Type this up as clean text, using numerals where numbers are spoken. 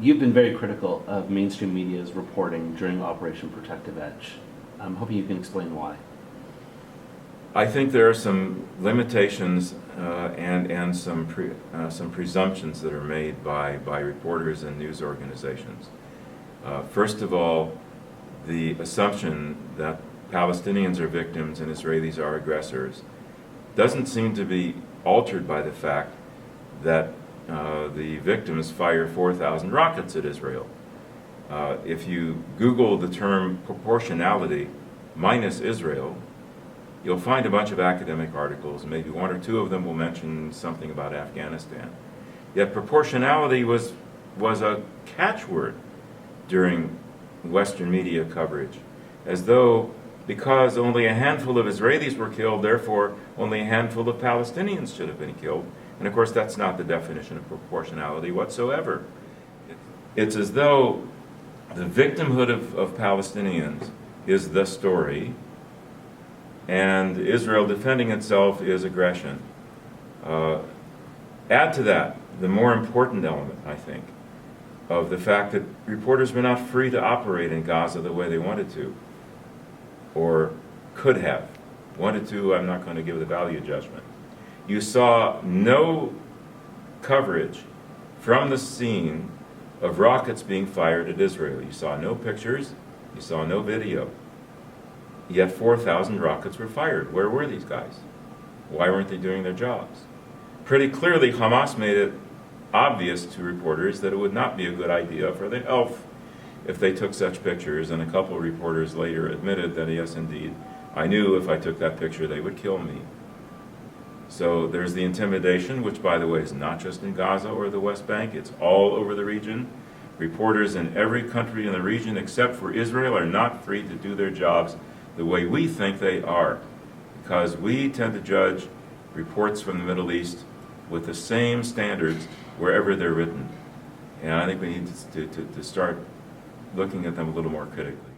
You've been very critical of mainstream media's reporting during Operation Protective Edge. I'm hoping you can explain why. I think there are some limitations and some presumptions that are made by reporters and news organizations. First of all, the assumption that Palestinians are victims and Israelis are aggressors doesn't seem to be altered by the fact that the victims fire 4,000 rockets at Israel. If you Google the term proportionality minus Israel, you'll find a bunch of academic articles. Maybe one or two of them will mention something about Afghanistan. Yet proportionality was a catchword during Western media coverage, as though because only a handful of Israelis were killed, therefore only a handful of Palestinians should have been killed. And of course, that's not the definition of proportionality whatsoever. It's as though the victimhood of Palestinians is the story, and Israel defending itself is aggression. Add to that the more important element, I think, of the fact that reporters were not free to operate in Gaza the way they wanted to, or could have. Wanted to, I'm not going to give the value judgment. You saw no coverage from the scene of rockets being fired at Israel. You saw no pictures, you saw no video. Yet 4,000 rockets were fired. Where were these guys? Why weren't they doing their jobs? Pretty clearly, Hamas made it obvious to reporters that it would not be a good idea for the elf if they took such pictures, and a couple of reporters later admitted that, yes, indeed, I knew if I took that picture they would kill me. So there's the intimidation, which, by the way, is not just in Gaza or the West Bank, it's all over the region. Reporters in every country in the region except for Israel are not free to do their jobs the way we think they are, because we tend to judge reports from the Middle East with the same standards wherever they're written. And I think we need to start looking at them a little more critically.